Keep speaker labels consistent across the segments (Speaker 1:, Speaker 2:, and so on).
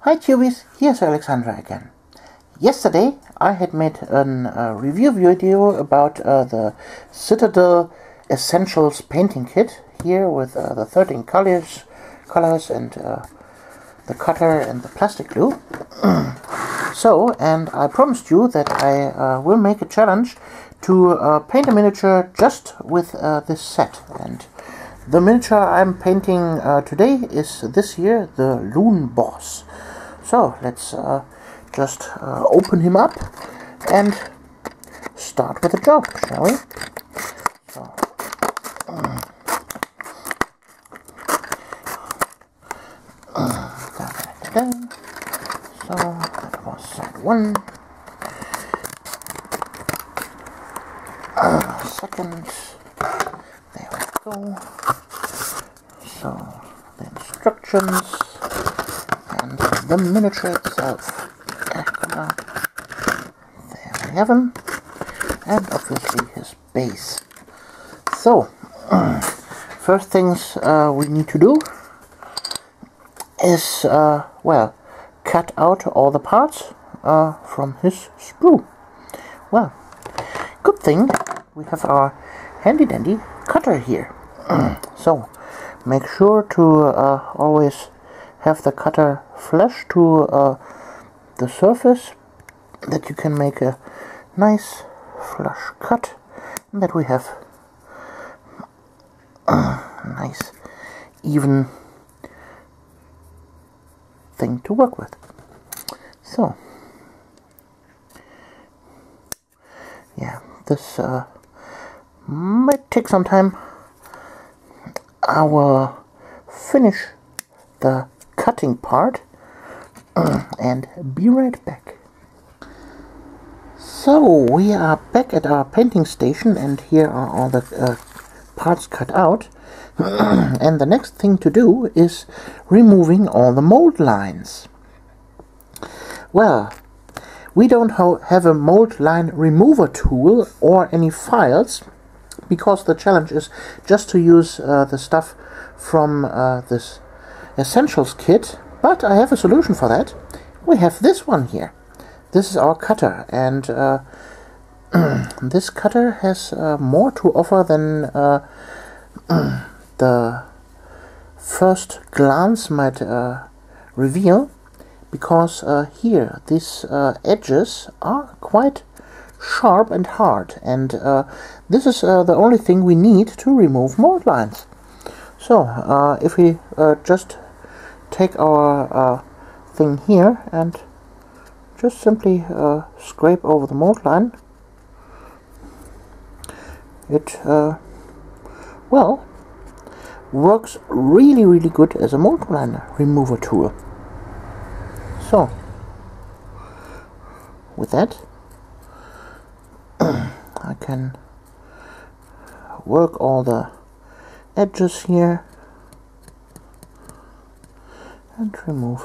Speaker 1: Hi Tubies, here's Alexandra again. Yesterday I had made a review video about the Citadel Essentials painting kit here with the 13 colors and the cutter and the plastic glue. And I promised you that I will make a challenge to paint a miniature just with this set. And the miniature I'm painting today is this here, the Loonboss. So let's just open him up and start with the job, shall we? So, so that was side one. Second, there we go. So the instructions and the miniature itself. There we have him, and obviously his base. So, first things we need to do is, well, cut out all the parts from his sprue. Well, good thing we have our handy dandy cutter here. So, make sure to always have the cutter flush to the surface, that you can make a nice flush cut, and that we have a nice even thing to work with. So yeah, this might take some time. I will finish the cutting part and be right back. So we are back at our painting station, and here are all the parts cut out. And the next thing to do is removing all the mold lines. Well, we don't have a mold line remover tool or any files, because the challenge is just to use the stuff from this Essentials kit, but I have a solution for that. We have this one here. This is our cutter, and this cutter has more to offer than the first glance might reveal, because here these edges are quite sharp and hard, and this is the only thing we need to remove mold lines. So if we just take our thing here and just simply scrape over the mold line, it well, works really good as a mold line remover tool. So with that I can work all the edges here and remove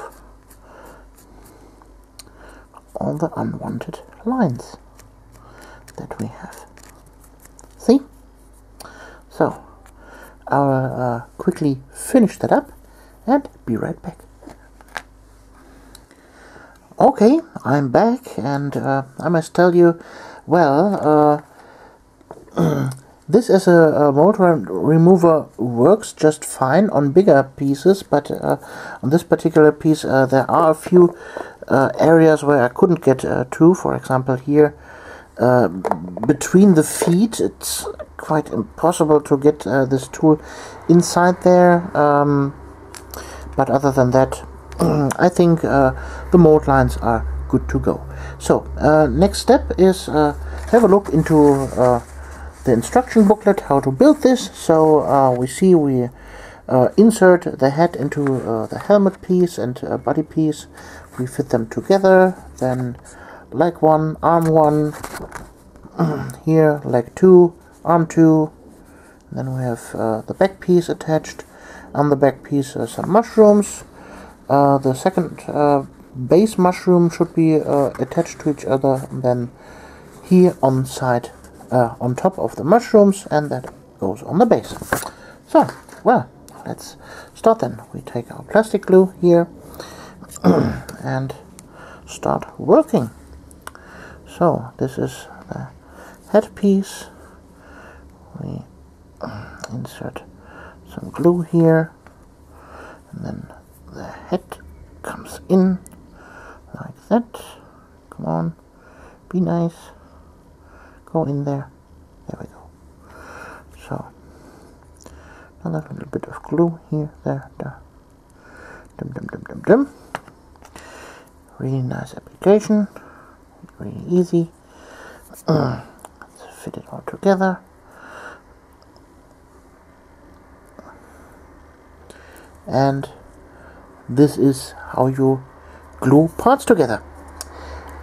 Speaker 1: all the unwanted lines that we have. See? So I'll quickly finish that up and be right back. Okay, I'm back, and I must tell you, well, this as a mold remover works just fine on bigger pieces, but on this particular piece there are a few areas where I couldn't get to. For example, here between the feet, it's quite impossible to get this tool inside there, but other than that, I think the mold lines are good to go. So next step is have a look into the instruction booklet, how to build this. So we see we insert the head into the helmet piece and body piece. We fit them together, then leg 1, arm 1, here leg 2, arm 2, then we have the back piece attached. On the back piece some mushrooms. The second base mushroom should be attached to each other, and then here on side on top of the mushrooms, and that goes on the base. So, well, let's start then. We take our plastic glue here, and start working. So this is the headpiece. We insert some glue here, and then the head comes in like that. Come on, be nice. Go in there. There we go. So another little bit of glue here, there. Dum dum dum dum dum. Really nice application. Really easy. Let's fit it all together. And this is how you glue parts together.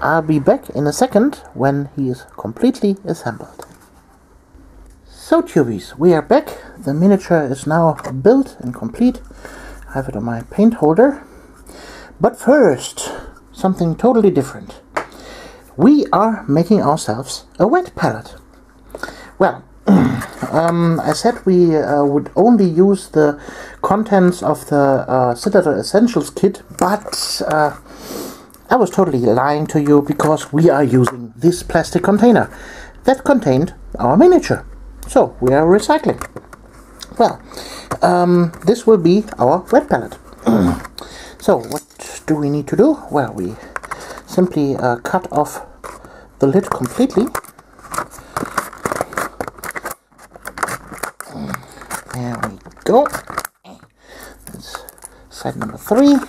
Speaker 1: I'll be back in a second when he is completely assembled. So tubies, we are back. The miniature is now built and complete. I have it on my paint holder. But first, something totally different. We are making ourselves a wet palette. Well, I said we would only use the contents of the Citadel Essentials kit, but I was totally lying to you, because we are using this plastic container that contained our miniature. So we are recycling. Well, this will be our wet palette. So what do we need to do? Well, we simply cut off the lid completely. There we go. That's side number 3.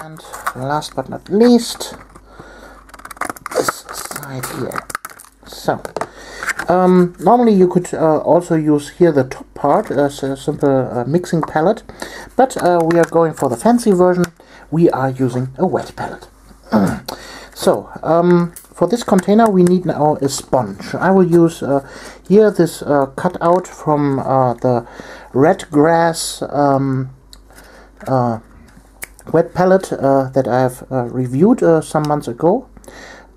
Speaker 1: And last but not least, this side here. So, normally you could also use here the top part as a simple mixing palette, but we are going for the fancy version. We are using a wet palette. So, for this container we need now a sponge. I will use here this cutout from the red grass wet palette that I have reviewed some months ago.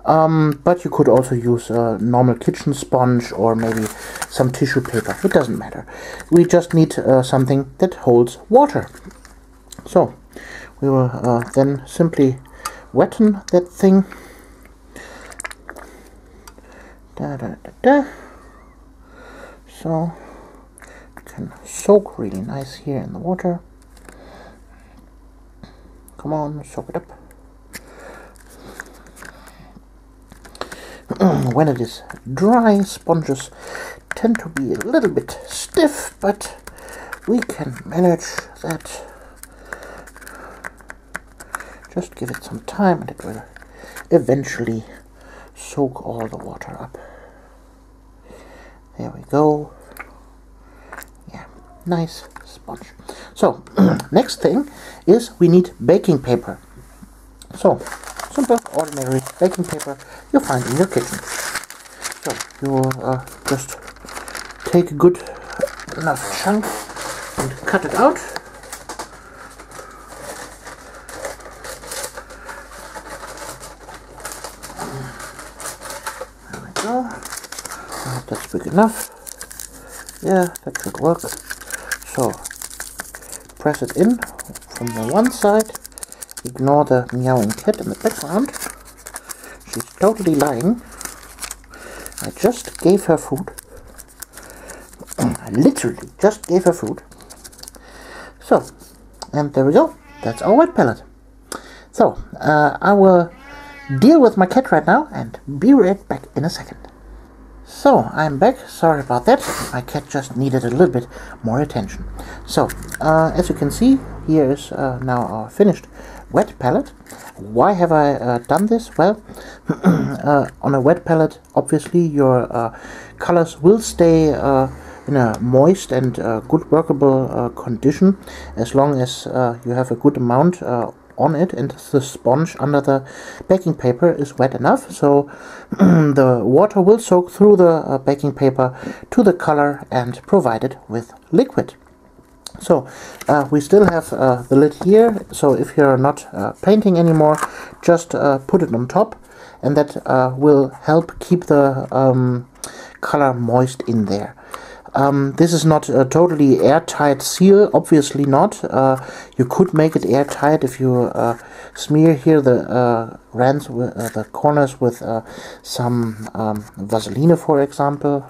Speaker 1: But you could also use a normal kitchen sponge or maybe some tissue paper. It doesn't matter. We just need something that holds water. So we will then simply wetten that thing. So it can soak really nice here in the water. Come on, soak it up. When it is dry, sponges tend to be a little bit stiff, but we can manage that. Just give it some time and it will eventually soak all the water up. There we go. Yeah, nice sponge. So, next thing is we need baking paper. So, simple, ordinary baking paper you find in your kitchen. So, you will just take a good enough chunk and cut it out. There we go. I hope that's big enough. Yeah, that should work. So, press it in from the one side. Ignore the meowing cat in the background. She's totally lying. I just gave her food. I literally just gave her food. So, and there we go. That's our wet palette. So, I will deal with my cat right now and be right back in a second. So, I'm back. Sorry about that. My cat just needed a little bit more attention. So, as you can see, here is now our finished wet palette. Why have I done this? Well, on a wet palette, obviously your colors will stay in a moist and good workable condition, as long as you have a good amount on it and the sponge under the baking paper is wet enough, so the water will soak through the baking paper to the color and provide it with liquid. So we still have the lid here, so if you're not painting anymore, just put it on top, and that will help keep the color moist in there. This is not a totally airtight seal, obviously not. You could make it airtight if you smear here the rands, the corners with some Vaseline, for example,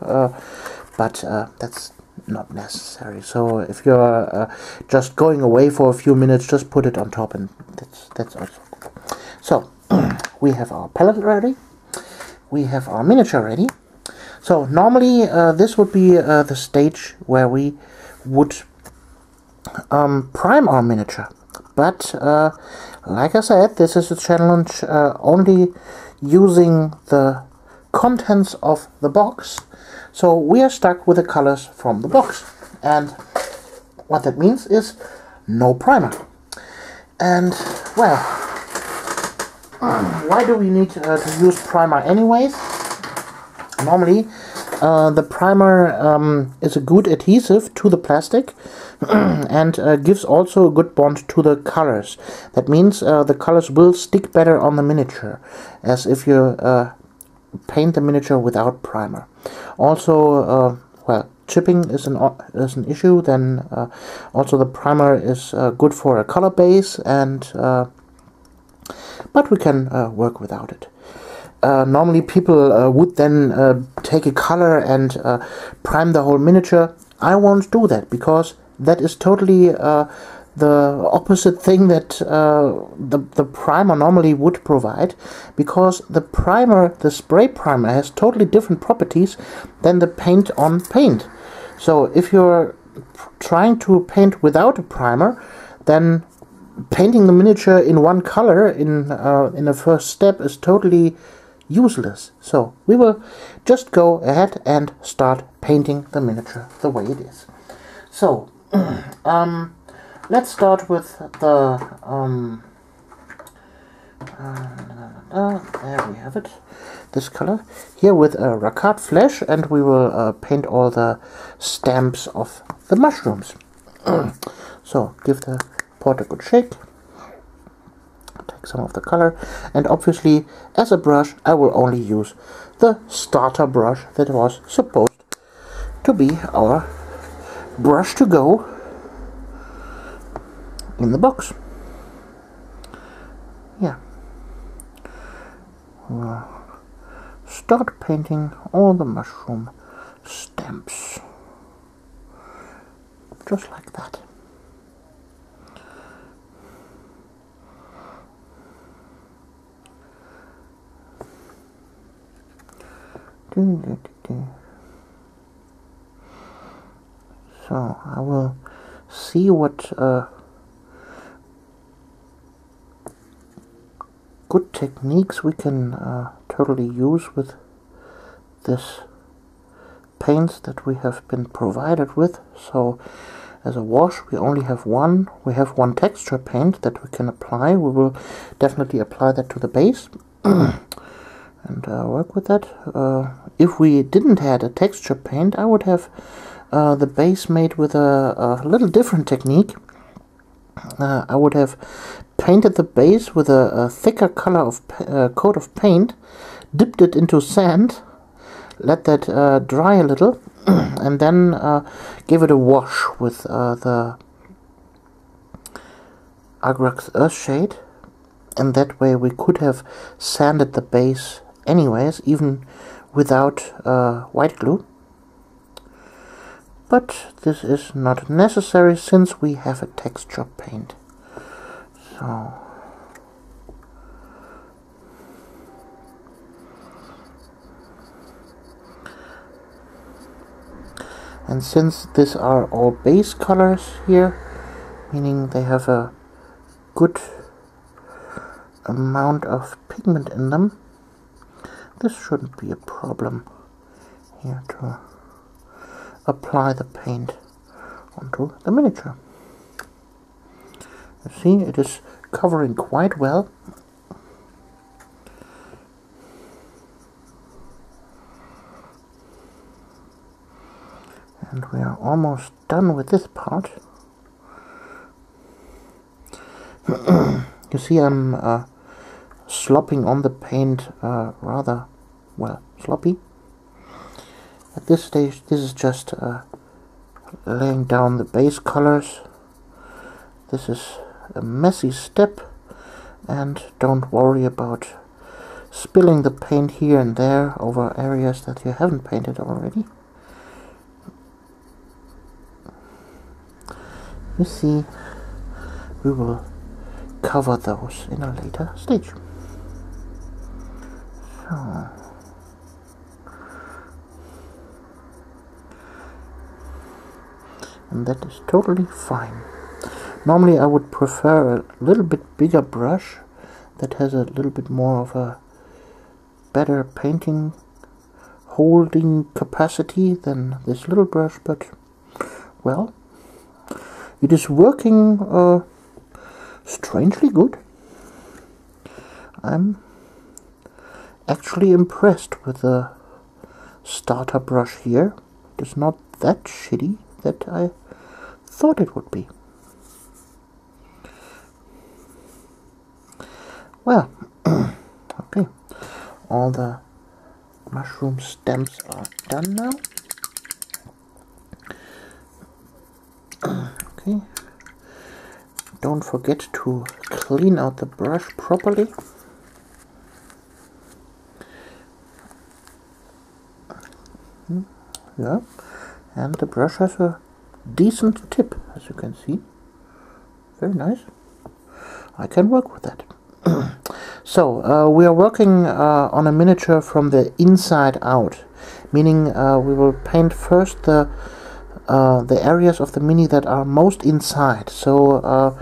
Speaker 1: but that's not necessary. So if you're just going away for a few minutes, just put it on top, and that's also good. So we have our palette ready, we have our miniature ready. So normally this would be the stage where we would prime our miniature, but like I said, this is a challenge only using the contents of the box, so we are stuck with the colors from the box, and what that means is no primer. And well, why do we need to use primer anyways? Normally, the primer is a good adhesive to the plastic and gives also a good bond to the colors. That means the colors will stick better on the miniature, as if you paint the miniature without primer. Also, well, chipping is an issue. Then also the primer is good for a color base, and but we can work without it. Normally people would then take a color and prime the whole miniature. I won't do that, because that is totally the opposite thing that the primer normally would provide, because the primer, the spray primer, has totally different properties than the paint on paint. So if you're trying to paint without a primer, then painting the miniature in one color in the first step is totally useless. So we will just go ahead and start painting the miniature the way it is. So let's start with the there we have it, this color here with a Racquard flesh, and we will paint all the stamps of the mushrooms. So give the pot a good shake, take some of the color, and obviously as a brush I will only use the starter brush that was supposed to be our brush to go in the box. Yeah, we'll start painting all the mushroom stamps just like that. So I will see what good techniques we can totally use with this paints that we have been provided with. So as a wash we only have one. We have one texture paint that we can apply. We will definitely apply that to the base and work with that. If we didn't have a texture paint, I would have the base made with a little different technique. I would have painted the base with a thicker color of coat of paint, dipped it into sand, let that dry a little, and then give it a wash with the Agrax Earthshade, and that way we could have sanded the base anyways, even without white glue. But this is not necessary since we have a texture paint. So and since these are all base colors here, meaning they have a good amount of pigment in them, this shouldn't be a problem here to apply the paint onto the miniature. You see, it is covering quite well. And we are almost done with this part. You see, I'm slopping on the paint rather, well, sloppy. At this stage, this is just laying down the base colors. This is a messy step, and don't worry about spilling the paint here and there over areas that you haven't painted already. You see, we will cover those in a later stage. So, and that is totally fine. Normally I would prefer a little bit bigger brush that has a little bit more of a better painting holding capacity than this little brush, but well, it is working strangely good. I'm actually impressed with the starter brush here. It is not that shitty that I thought it would be. Well, okay, all the mushroom stems are done now. Okay, don't forget to clean out the brush properly. Yeah, and the brush has a decent tip, as you can see. Very nice. I can work with that. So, we are working on a miniature from the inside out, meaning we will paint first the areas of the mini that are most inside. So,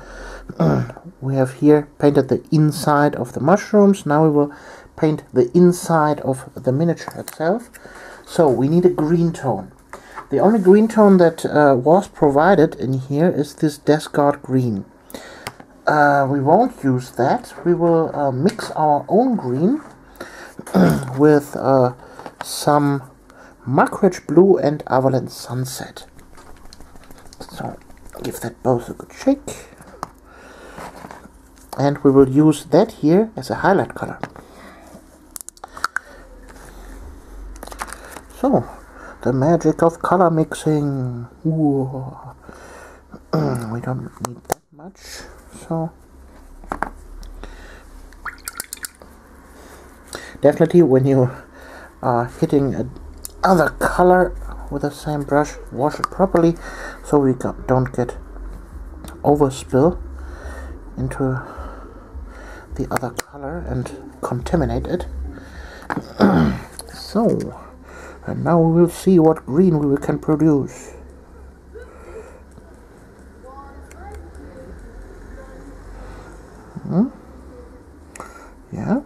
Speaker 1: we have here painted the inside of the mushrooms. Now we will paint the inside of the miniature itself. So, we need a green tone. The only green tone that was provided in here is this Descart green. We won't use that. We will mix our own green with some Muckridge Blue and Avalanche Sunset. So give that both a good shake. And we will use that here as a highlight color. So, the magic of color mixing. Ooh. We don't need that much. So definitely when you are hitting another color with the same brush, wash it properly so we don't get overspill into the other color and contaminate it. So, and now we will see what green we can produce. Yeah,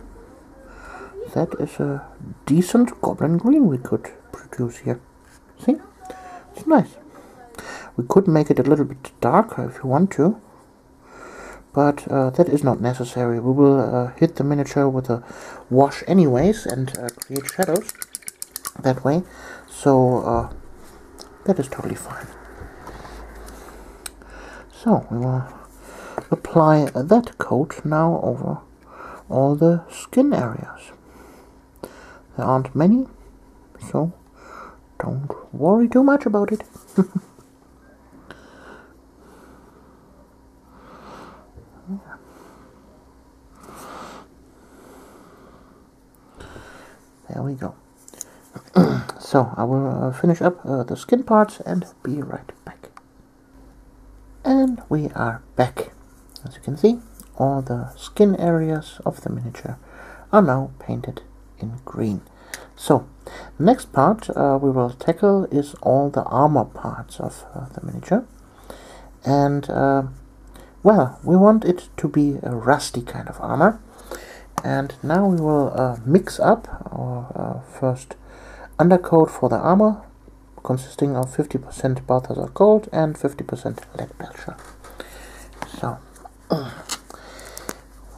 Speaker 1: that is a decent goblin green we could produce here. See? It's nice. We could make it a little bit darker if you want to, but that is not necessary. We will hit the miniature with a wash anyways and create shadows that way, so that is totally fine. So we will apply that coat now over all the skin areas. There aren't many, so don't worry too much about it. There we go. So I will finish up the skin parts and be right back. And we are back. As you can see, all the skin areas of the miniature are now painted in green. So, the next part we will tackle is all the armor parts of the miniature. And, well, we want it to be a rusty kind of armor. And now we will mix up our first undercoat for the armor, consisting of 50% Balthazar Gold and 50% Lead Belcher. So,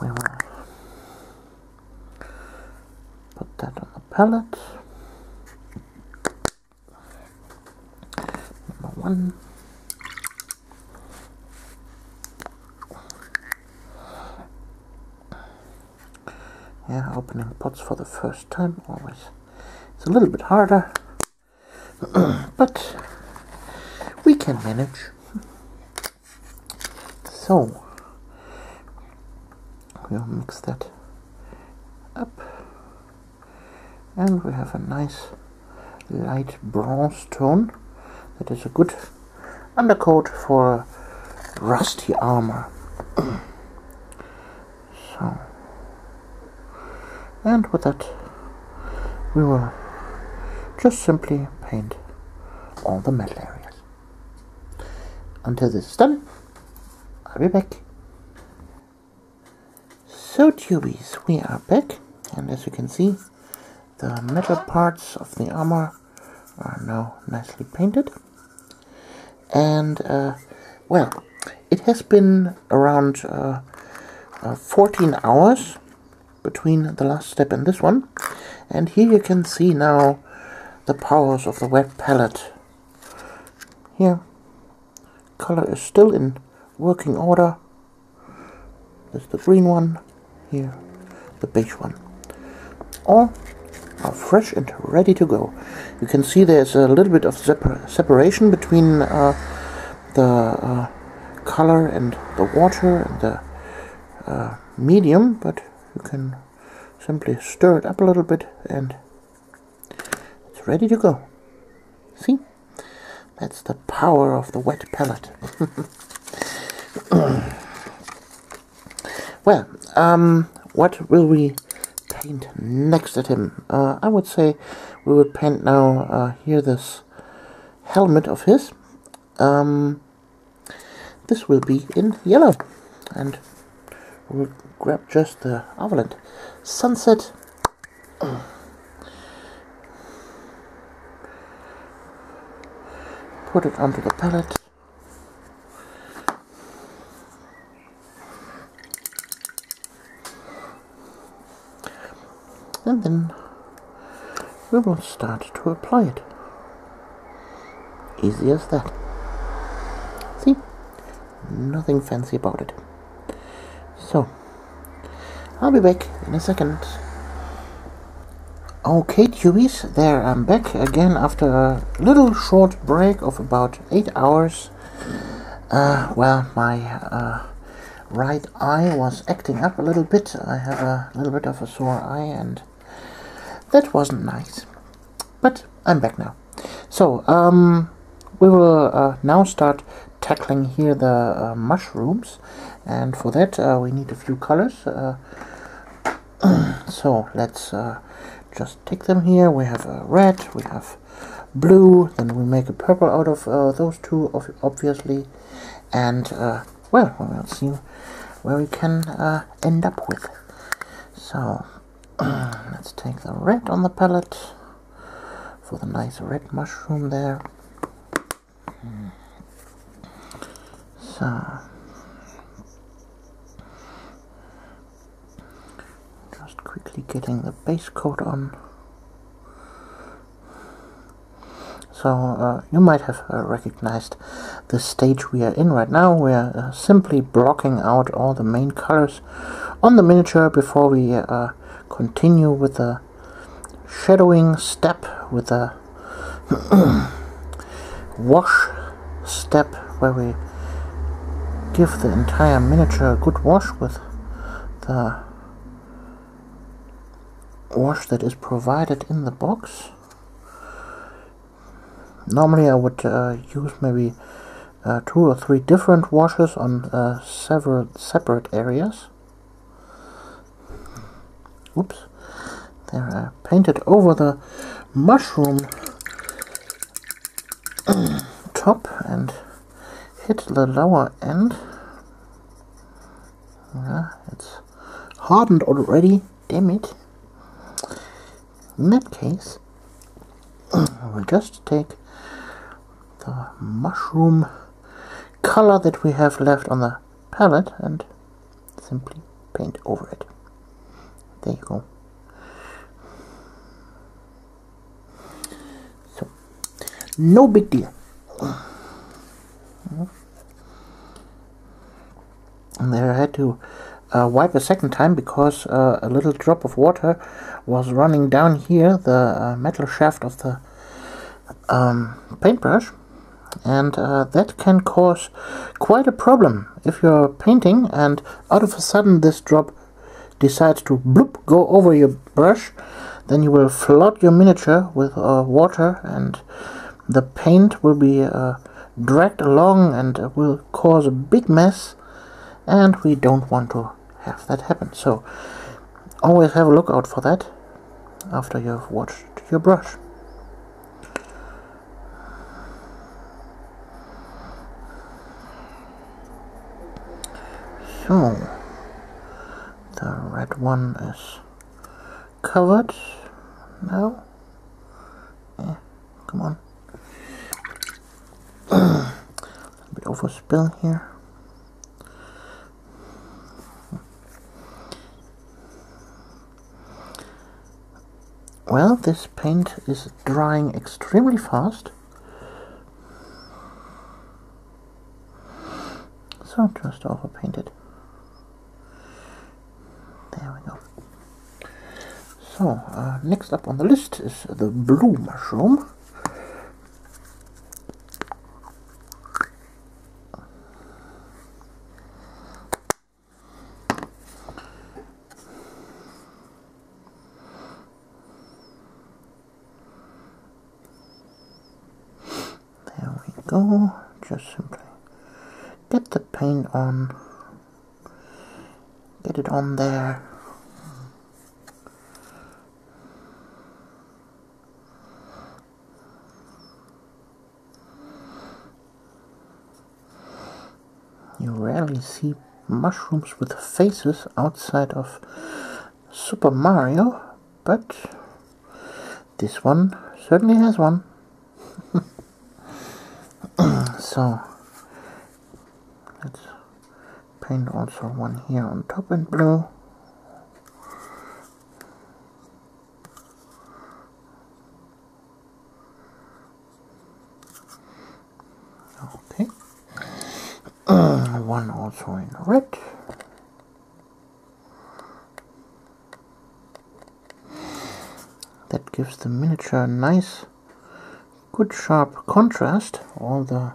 Speaker 1: we will put that on the palette. Number one. Yeah, opening pots for the first time always. It's a little bit harder, but we can manage. So we'll mix that up, and we have a nice light bronze tone that is a good undercoat for rusty armor. So, and with that we will just simply paint all the metal areas. Until this is done, I'll be back. So tubies, we are back, and as you can see, the metal parts of the armor are now nicely painted. And well, it has been around 14 hours between the last step and this one, and here you can see now the powers of the wet palette. Here, color is still in working order. There's the green one, here the beige one. All are fresh and ready to go. You can see there's a little bit of separation between the color and the water and the medium, but you can simply stir it up a little bit and it's ready to go. See? That's the power of the wet palette. Well, what will we paint next at him? I would say we would paint now here this helmet of his. This will be in yellow, and we'll grab just the Avalanche Sunset. Put it onto the palette. And then we will start to apply it. Easy as that. See? Nothing fancy about it. So, I'll be back in a second. Okay, tubies, there I'm back again after a little short break of about 8 hours. Well, my right eye was acting up a little bit. I have a little bit of a sore eye, and that wasn't nice. But I'm back now. So, we will now start tackling here the mushrooms, and for that we need a few colors. So let's just take them here. We have red, we have blue, then we make a purple out of those two, obviously, and well, we'll see where we can end up with. So let's take the red on the palette for the nice red mushroom there. So just quickly getting the base coat on. So you might have recognized the stage we are in right now. We are simply blocking out all the main colors on the miniature before we continue with the shadowing step, with the wash step, where we give the entire miniature a good wash with the wash that is provided in the box. Normally I would use maybe 2 or 3 different washes on several separate areas. Oops, there I painted over the mushroom top and hit the lower end. It's hardened already, damn it. In that case, we'll just take the mushroom color that we have left on the palette and simply paint over it. There you go. So, no big deal. And there I had to wipe a second time because a little drop of water was running down here, the metal shaft of the paintbrush, and that can cause quite a problem. If you're painting and out of a sudden this drop decides to bloop go over your brush, then you will flood your miniature with water, and the paint will be dragged along and will cause a big mess, and we don't want to have that happen. So always have a look out for that after you've washed your brush. So the red one is covered now. Yeah, come on. A bit overspill here. Well, this paint is drying extremely fast, so just overpaint it. There we go. So, next up on the list is the blue mushroom. There we go. Just simply get the paint on, get it on there. You rarely see mushrooms with faces outside of Super Mario, but this one certainly has one. So let's paint also one here on top in blue. Okay. One also in red. That gives the miniature a nice, good sharp contrast. All the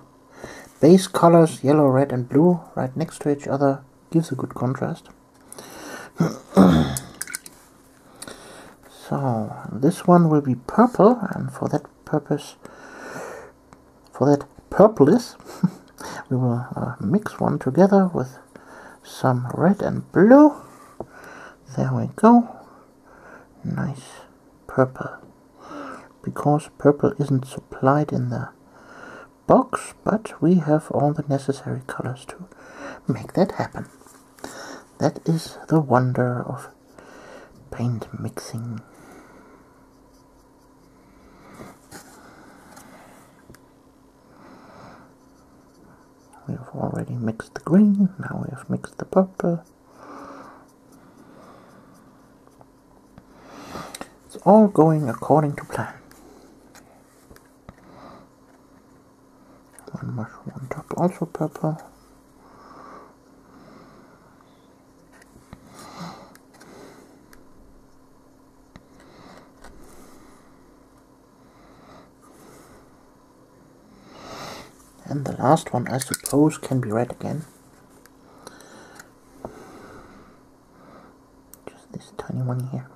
Speaker 1: base colors, yellow, red and blue, right next to each other, gives a good contrast. So this one will be purple, and for that purpose, we will mix one together with some red and blue. There we go. Nice purple. Because purple isn't supplied in the box, but we have all the necessary colors to make that happen. That is the wonder of paint mixing. We have already mixed the green, now we have mixed the purple. It's all going according to plan. One mushroom on top, also purple. And the last one, I suppose, can be red again. Just this tiny one here.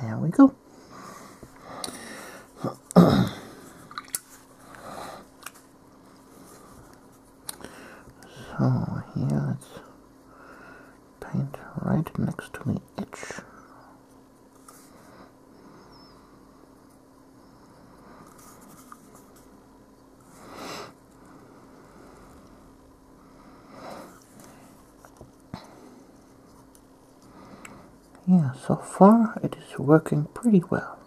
Speaker 1: There we go. So here, let's paint right next to the edge. Yeah, so far it is working pretty well.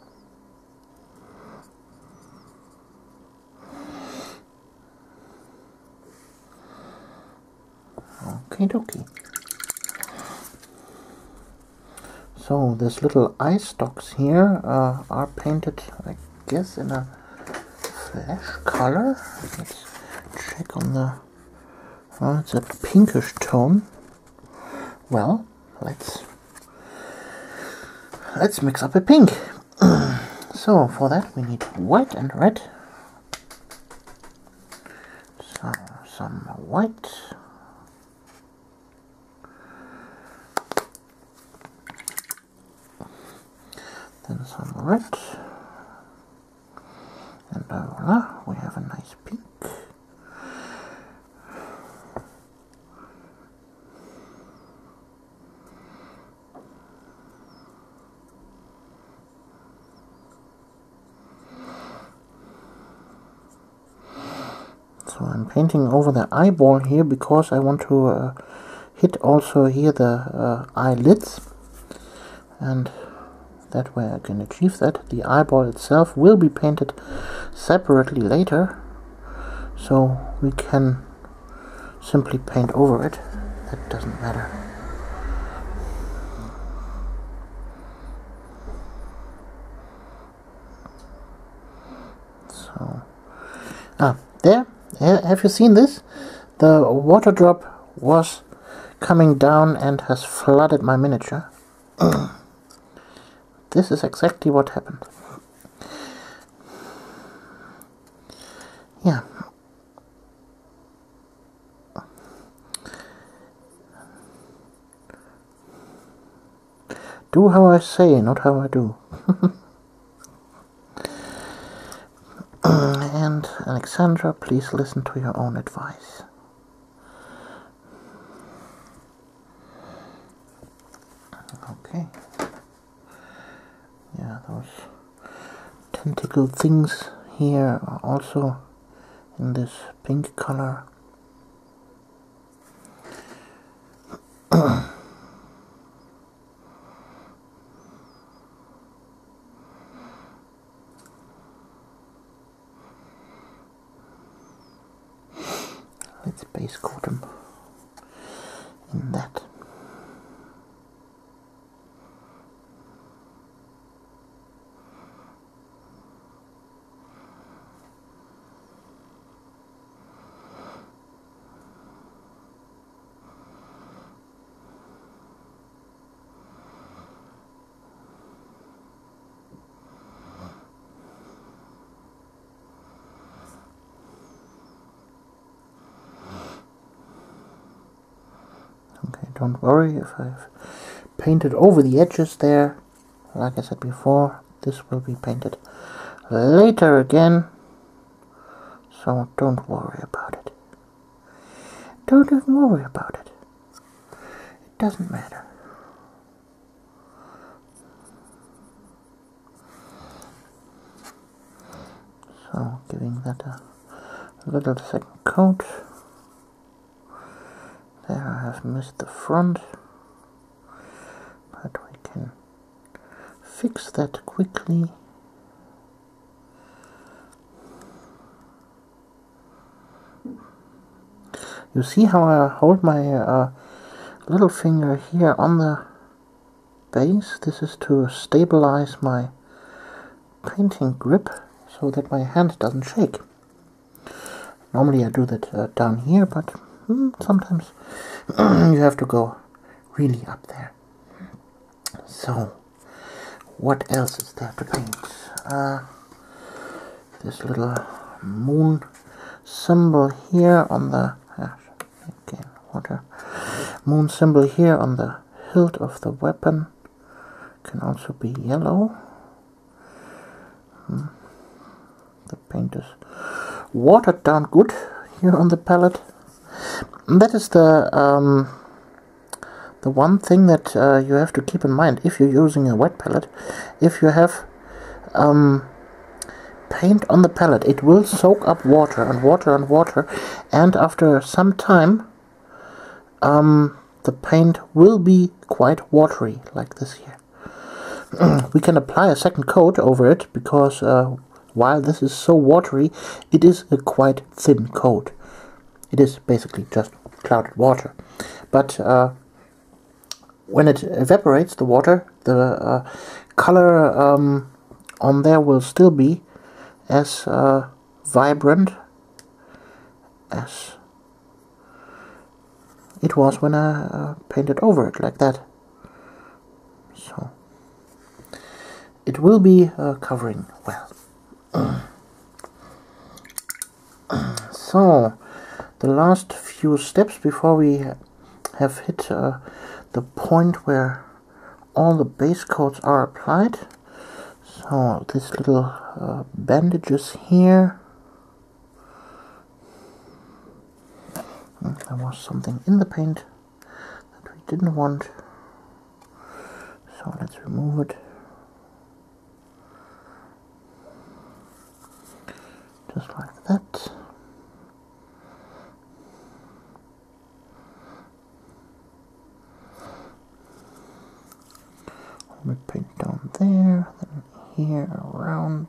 Speaker 1: Okie dokie. So these little eye stalks here are painted, I guess, in a flesh color. Let's check on the... Oh, it's a pinkish tone. Well, let's let's mix up a pink. So for that we need white and red. So some white. Then some red. And voila, we have a nice pink. So I'm painting over the eyeball here because I want to hit also here the eyelids, and that way I can achieve that. The eyeball itself will be painted separately later, so we can simply paint over it. That doesn't matter. So, there. Have you seen this? The water drop was coming down and has flooded my miniature. This is exactly what happened. Yeah. Do how I say, not how I do. And Alexandra, please listen to your own advice. Okay. Yeah, those tentacle things here are also in this pink color. Let's base coat them in that. Don't worry if I've painted over the edges there. Like I said before, this will be painted later again. So don't worry about it. Don't even worry about it. It doesn't matter. So giving that a little second coat. There I have missed the front, but we can fix that quickly. You see how I hold my little finger here on the base? This is to stabilize my painting grip so that my hand doesn't shake. Normally I do that down here, but sometimes you have to go really up there. So, what else is there to paint? This little moon symbol here on the moon symbol here on the hilt of the weapon can also be yellow. The paint is watered down good here on the palette. And that is the one thing that you have to keep in mind if you're using a wet palette. If you have paint on the palette, it will soak up water and water and water, and after some time the paint will be quite watery, like this here. We can apply a second coat over it because while this is so watery, it is a quite thin coat. It is basically just clouded water. But when it evaporates, the water, the color on there will still be as vibrant as it was when I painted over it, like that. So, it will be covering well. So, the last few steps before we have hit the point where all the base coats are applied. So, this little bandages here. There was something in the paint that we didn't want. So, let's remove it. Just like that. We paint down there, then here, around,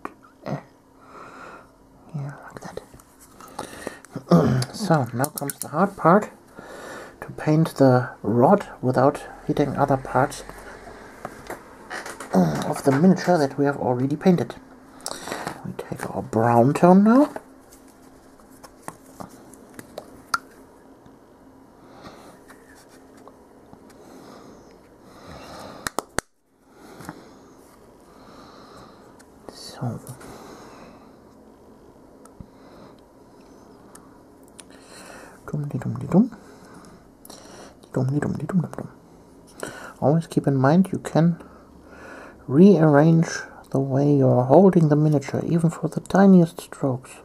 Speaker 1: here, like that. So, now comes the hard part, to paint the rod without hitting other parts of the miniature that we have already painted. We take our brown tone now. So, always keep in mind you can rearrange the way you're holding the miniature, even for the tiniest strokes.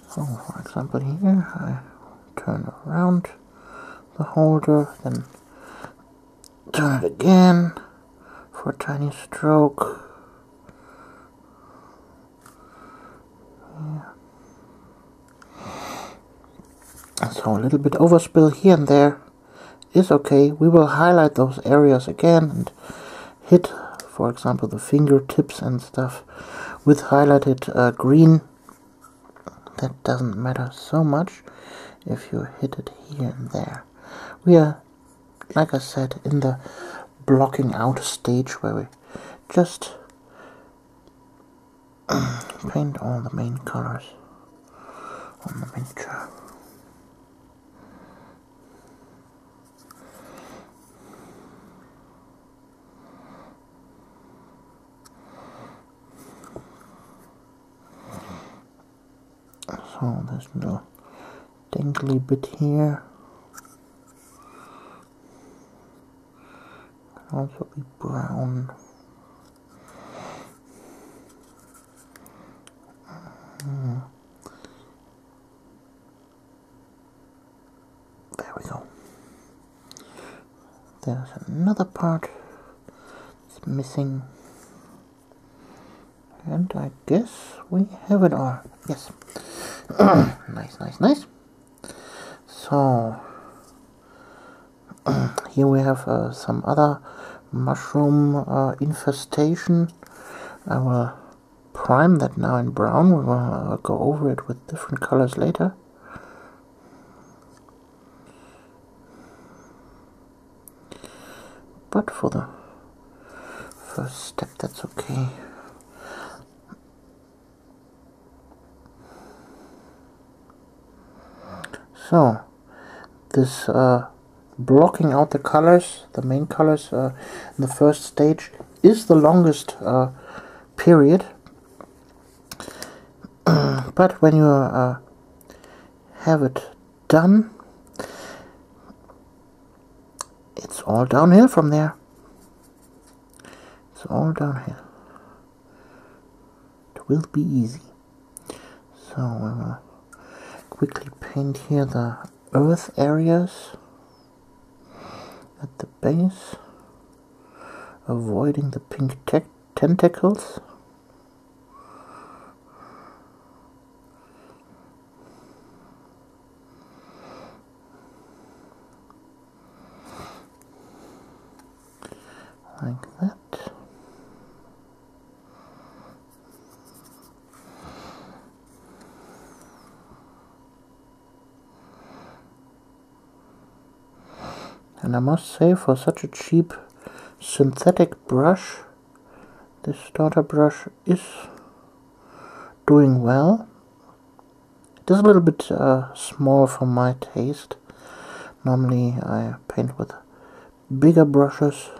Speaker 1: So, for example, here I turn around the holder, then turn it again for a tiny stroke. So a little bit overspill here and there is okay. We will highlight those areas again and hit, for example, the fingertips and stuff with highlighted green. That doesn't matter so much if you hit it here and there. We are, like I said, in the blocking out stage where we just paint all the main colors on the miniature. So there's no dangly bit here. Can also be brown. There we go. There's another part that's missing. And I guess we have it all. Yes. Nice. So, here we have some other mushroom infestation. I will prime that now in brown. We will go over it with different colors later. But for the first step, that's okay. So, this blocking out the colors, the main colors in the first stage, is the longest period. But when you have it done, it's all downhill from there. It's all downhill. It will be easy. So we will quickly paint here the earth areas at the base, avoiding the pink tentacles. Like that. And I must say, for such a cheap synthetic brush, this starter brush is doing well. It is a little bit small for my taste. Normally I paint with bigger brushes.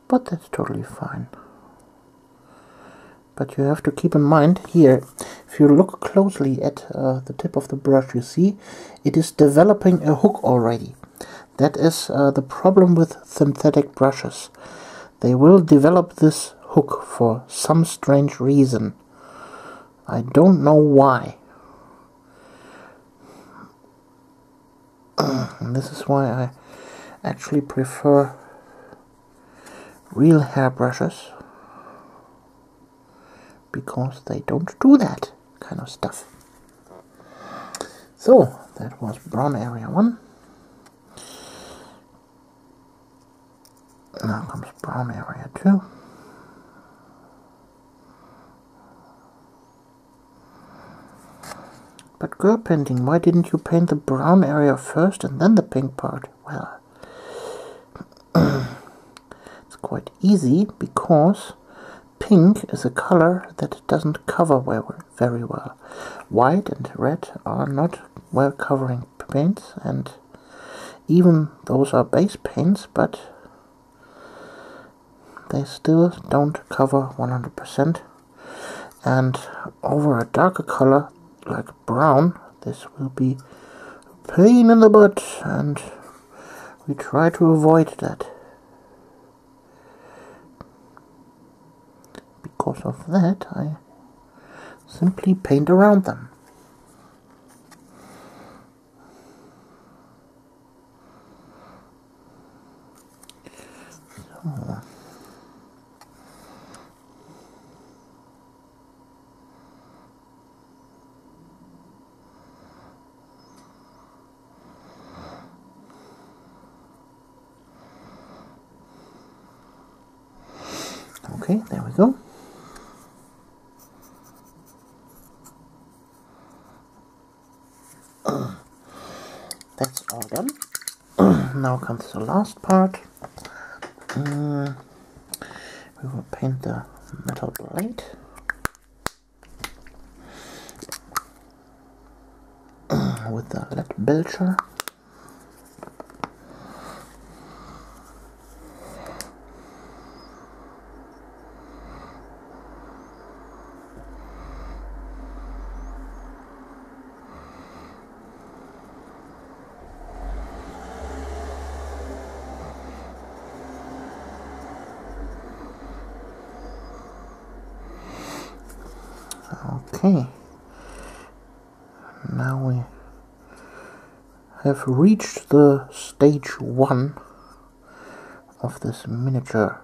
Speaker 1: But that's totally fine. But you have to keep in mind here, if you look closely at the tip of the brush, you see it is developing a hook already. That is the problem with synthetic brushes. They will develop this hook for some strange reason. I don't know why. And this is why I actually prefer real hair brushes, because they don't do that kind of stuff. So that was brown area 1. Now comes brown area 2. But GirlPainting, why didn't you paint the brown area first and then the pink part? Well, it's quite easy, because pink is a color that doesn't cover very well. White and red are not well covering paints, and even those are base paints, but they still don't cover 100%. And over a darker color like brown, this will be a pain in the butt, and we try to avoid that. Because of that, I simply paint around them. So. Okay, there we go. That's all done. Now comes the last part. We will paint the metal blade. With the lead belcher. Okay, now we have reached the stage 1 of this miniature.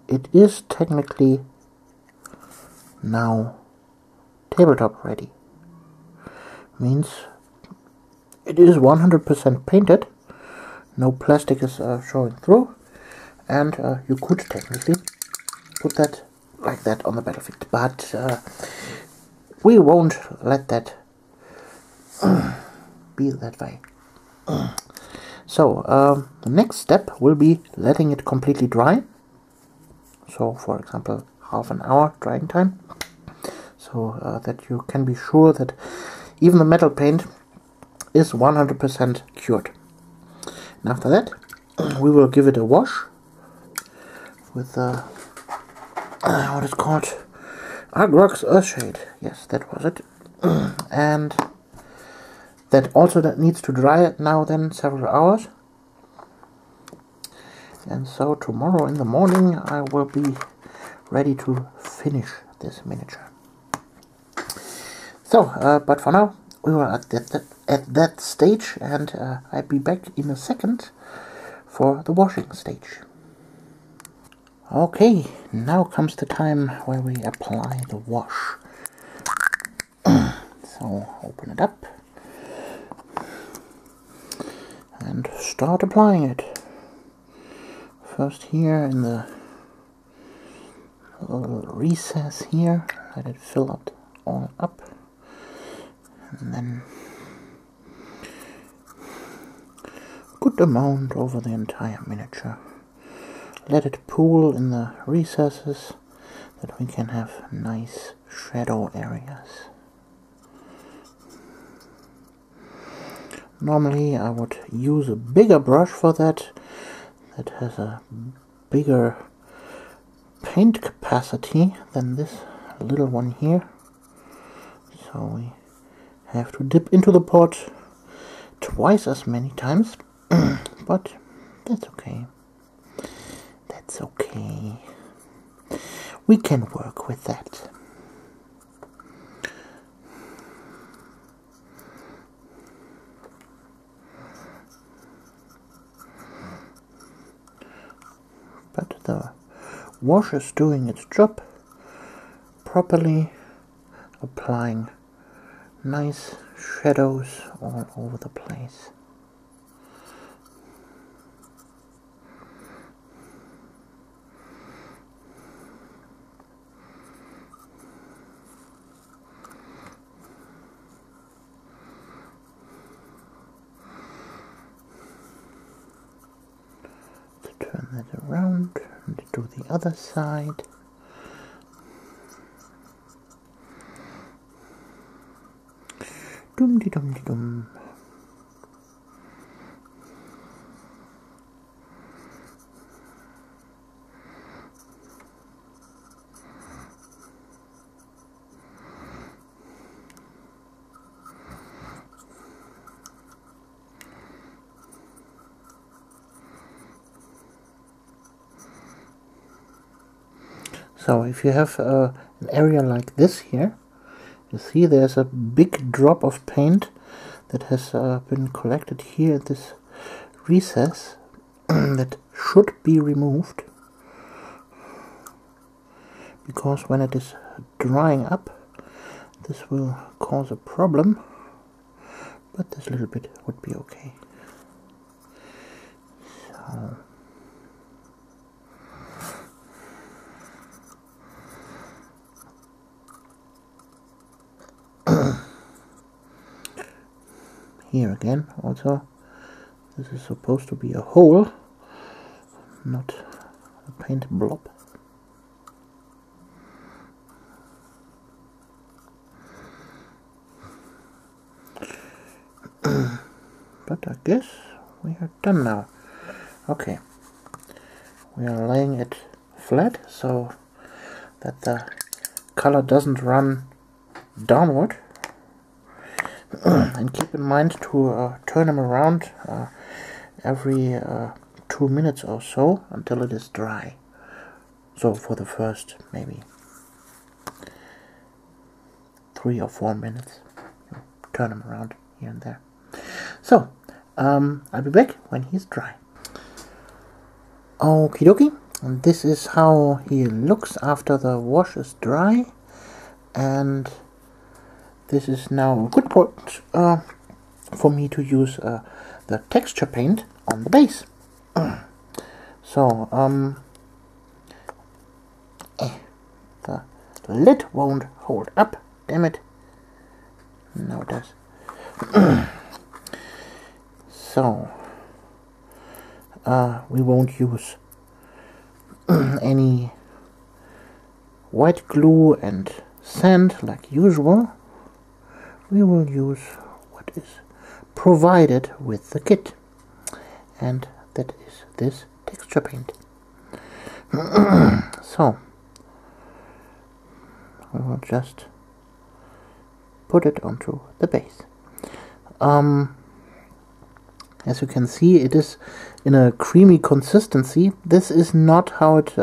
Speaker 1: It is technically now tabletop ready. Means it is 100% painted, no plastic is showing through, and you could technically put that like that on the battlefield, but we won't let that be that way. So the next step will be letting it completely dry. So for example, half an hour drying time, so that you can be sure that even the metal paint is 100% cured. And after that, we will give it a wash with what is called Agrox Earthshade. Yes, that was it. And that needs to dry now then several hours. And so tomorrow in the morning I will be ready to finish this miniature. So, but for now we were at that stage, and I'll be back in a second for the washing stage. Okay, now comes the time where we apply the wash. So open it up and start applying it. First here in the little recess here, let it fill up all up, and then good amount over the entire miniature. Let it pool in the recesses, that we can have nice shadow areas. Normally I would use a bigger brush for that has a bigger paint capacity than this little one here. So we have to dip into the pot twice as many times, but that's okay. That's okay. We can work with that. But the wash is doing its job properly, applying nice shadows all over the place. Turn that around and do the other side. Dum de dum de dum. So if you have an area like this here, you see there's a big drop of paint that has been collected here at this recess that should be removed, because when it is drying up this will cause a problem, but this little bit would be okay. So here again, also, this is supposed to be a hole, not a paint blob. But I guess we are done now. Okay, we are laying it flat so that the color doesn't run downward. And keep in mind to turn them around every 2 minutes or so until it is dry. So for the first maybe 3 or 4 minutes, turn them around here and there. So I'll be back when he's dry. Okie dokie, and this is how he looks after the wash is dry, and this is now a good point for me to use the texture paint on the base. So the lid won't hold up, damn it. Now it does. So we won't use any white glue and sand like usual. We will use what is provided with the kit, and that is this texture paint. So we will just put it onto the base. As you can see, it is in a creamy consistency. This is not how it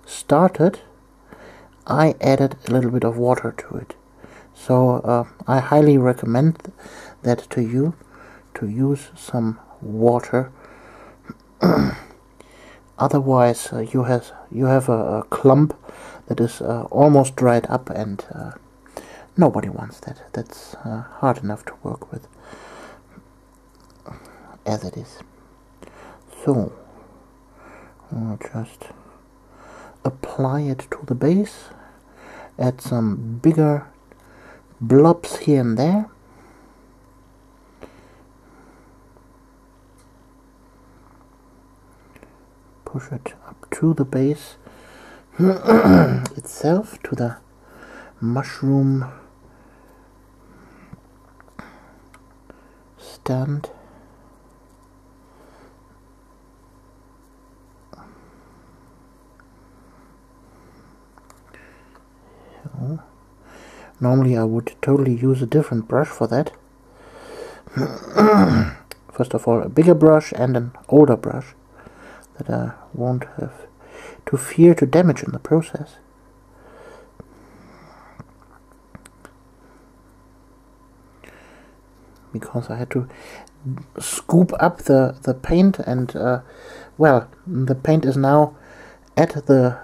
Speaker 1: started. I added a little bit of water to it. So I highly recommend that to you to use some water. Otherwise you have a clump that is almost dried up, and nobody wants that. That's hard enough to work with as it is. So I'll just apply it to the base, add some bigger blobs here and there. Push it up to the base itself, to the mushroom stand. So, normally I would totally use a different brush for that. First of all, a bigger brush and an older brush that I won't have to fear to damage in the process. Because I had to scoop up the paint, and well, the paint is now at the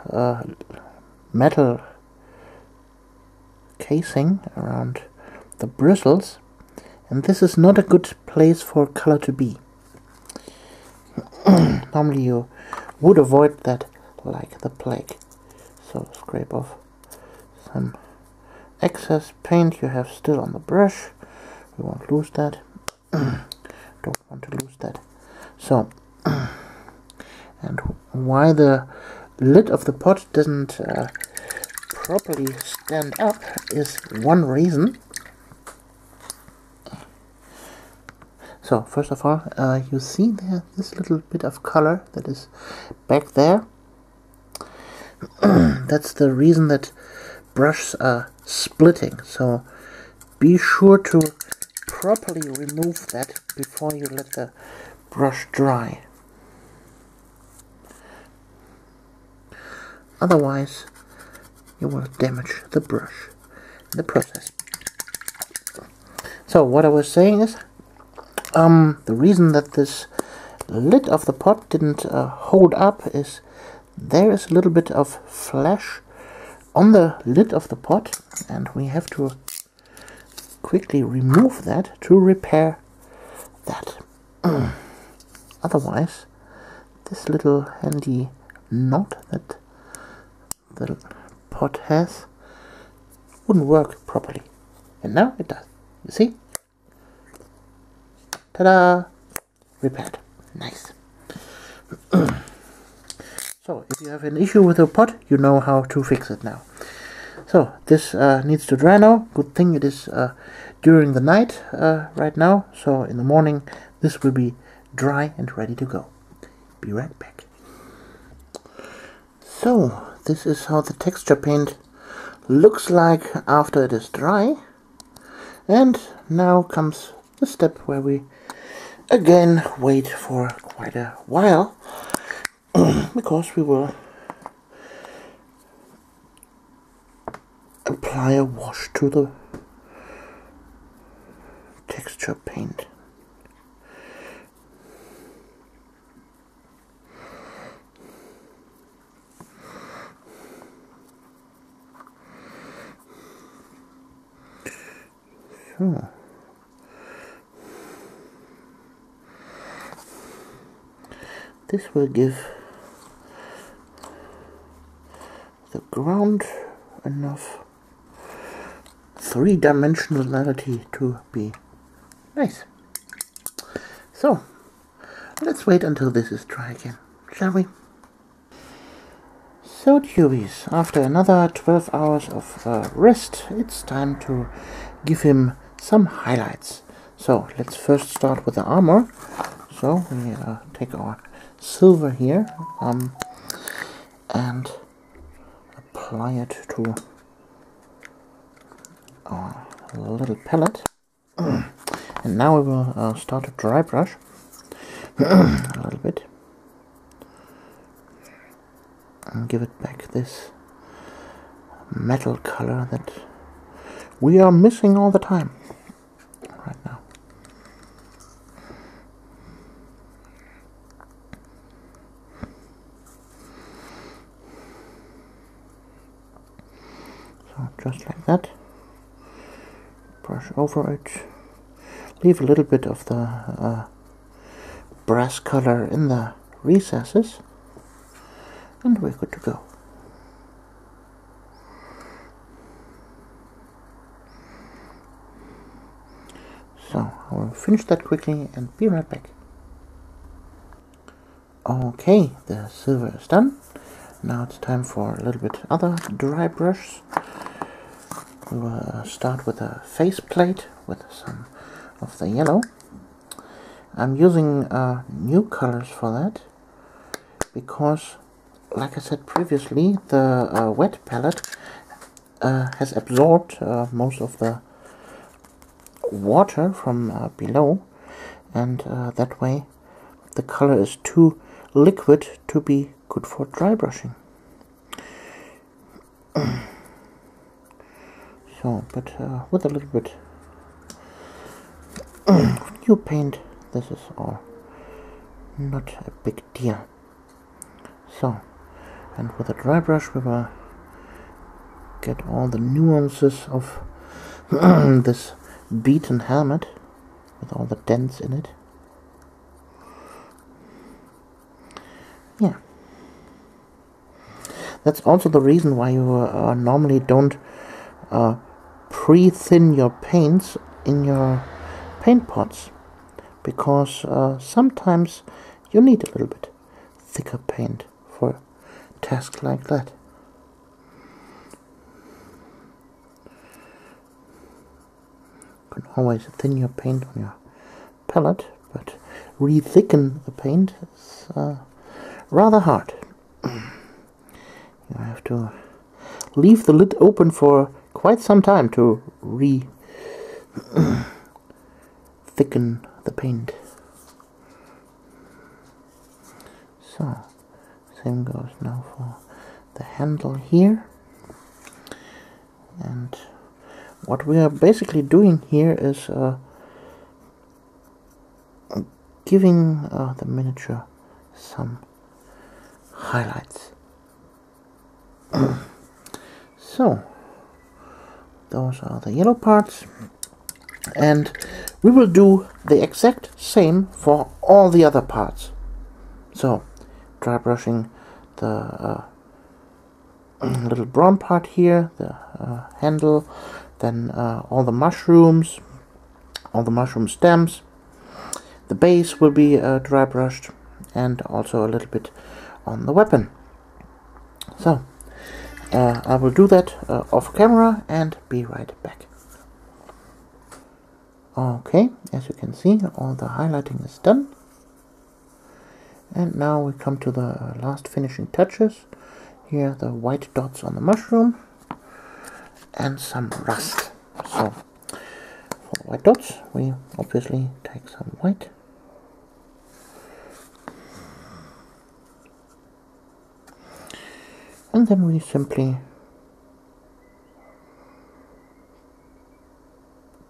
Speaker 1: metal casing around the bristles, and this is not a good place for color to be. Normally you would avoid that like the plague. So scrape off some excess paint you have still on the brush. We won't lose that. Don't want to lose that. So, and why the lid of the pot doesn't properly stand up is one reason. So, first of all, you see there this little bit of color that is back there. That's the reason that brushes are splitting. So, be sure to properly remove that before you let the brush dry. Otherwise, you will damage the brush in the process. So what I was saying is, the reason that this lid of the pot didn't hold up is there is a little bit of flesh on the lid of the pot, and we have to quickly remove that to repair that. Otherwise, this little handy knot that the pot has wouldn't work properly. And now it does. You see? Ta-da! Repaired. Nice. So, if you have an issue with your pot, you know how to fix it now. So, this needs to dry now. Good thing it is during the night right now. So, in the morning, this will be dry and ready to go. Be right back. So, this is how the texture paint looks like after it is dry. And now comes the step where we again wait for quite a while. Because we will apply a wash to the texture paint. So, this will give the ground enough three-dimensionality to be nice. So, let's wait until this is dry again, shall we? So, tubies, after another 12 hours of rest, it's time to give him some highlights. So, let's first start with the armor. So, we take our silver here and apply it to our little palette. And now we will start a dry brush a little bit and give it back this metal color that we are missing all the time right now. So just like that, brush over it, leave a little bit of the brass color in the recesses, and we're good to go. So I will finish that quickly and be right back. Okay, the silver is done. Now it's time for a little bit other dry brush. We will start with a face plate with some of the yellow. I'm using new colors for that, because, like I said previously, the wet palette has absorbed most of the water from below, and that way the color is too liquid to be good for dry brushing. So, but with a little bit new paint, this is all not a big deal. So, and with a dry brush we will get all the nuances of this beaten helmet with all the dents in it. Yeah. That's also the reason why you normally don't pre-thin your paints in your paint pots, because sometimes you need a little bit thicker paint for a task like that. You can always thin your paint on your palette, but re-thicken the paint is rather hard. You have to leave the lid open for quite some time to thicken the paint. So, same goes now for the handle here. And what we are basically doing here is giving the miniature some highlights. So, those are the yellow parts, and we will do the exact same for all the other parts. So, dry brushing the little brown part here, the handle, then all the mushrooms, all the mushroom stems. The base will be dry brushed, and also a little bit on the weapon. So, I will do that off camera and be right back. Okay, as you can see, all the highlighting is done. And now we come to the last finishing touches. Here, the white dots on the mushroom and some rust. So, for the white dots, we obviously take some white. And then we simply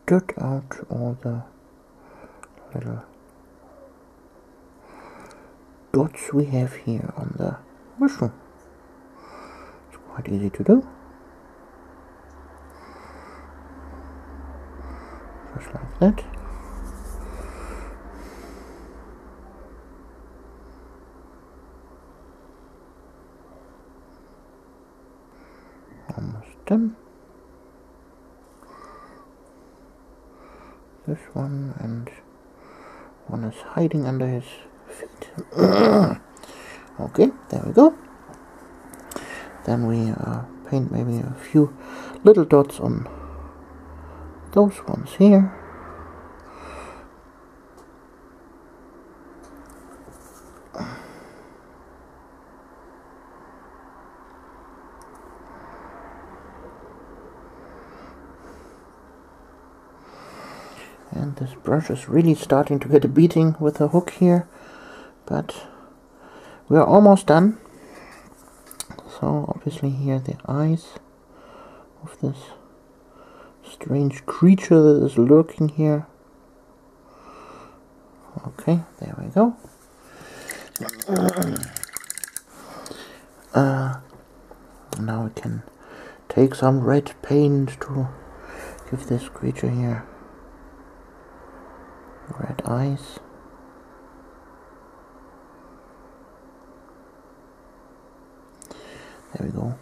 Speaker 1: dirt out all the little dots we have here on the mushroom. It's quite easy to do. Just like that. Almost done. This one, and one is hiding under his feet. Okay, there we go. Then we paint maybe a few little dots on those ones here. And this brush is really starting to get a beating with the hook here, but we are almost done. So obviously here the eyes of this strange creature that is lurking here. Okay, there we go. Now we can take some red paint to give this creature here red eyes. There we go.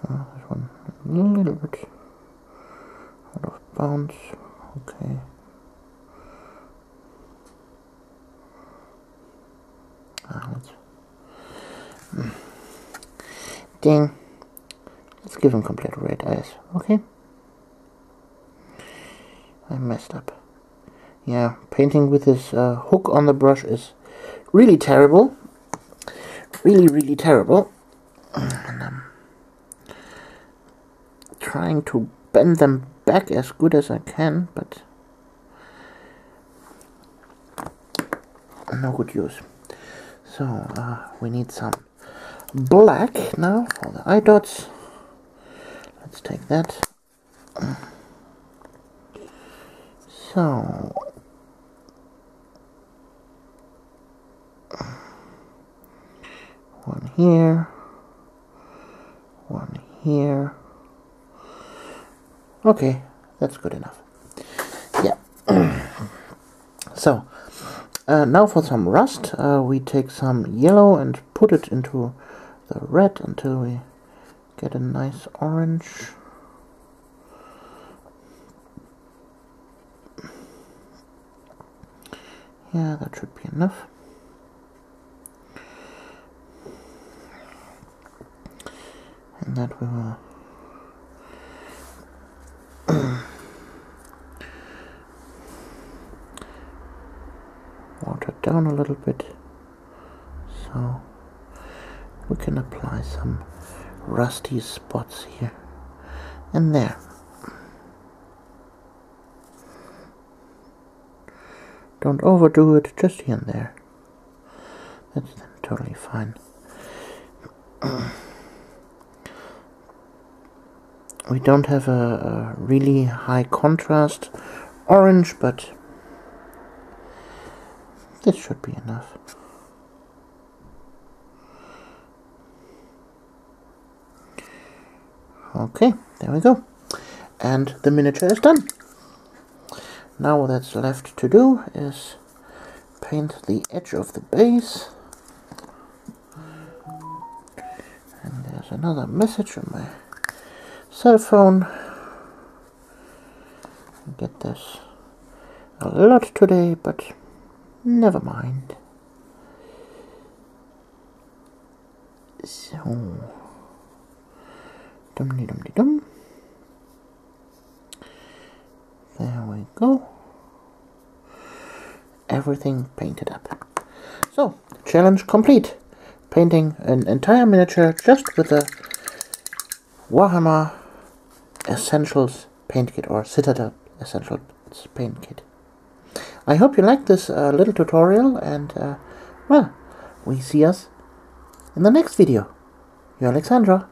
Speaker 1: This one a little bit out of bounds. Okay. Dang. Let's give him complete red eyes. Okay. I messed up. Yeah, painting with this hook on the brush is really terrible. Really terrible. And I'm trying to bend them back as good as I can, but no good use. So we need some black now for the eye dots. Let's take that. So one here, one here. Okay, that's good enough. Yeah. So now for some rust, we take some yellow and put it into the red until we get a nice orange. Yeah, that should be enough. And that we will water down a little bit, so we can apply some rusty spots here and there. Don't overdo it, just here and there. That's then totally fine. We don't have a really high contrast orange, but this should be enough. Okay, there we go. And the miniature is done. Now what that's left to do is paint the edge of the base. And there's another message on my cell phone. I get this a lot today, but never mind. So, dum-de-dum-de-dum. There we go. Everything painted up. So, challenge complete. Painting an entire miniature just with a Warhammer Essentials paint kit, or Citadel Essentials paint kit. I hope you liked this little tutorial, and well, we see us in the next video. You're Alexandra.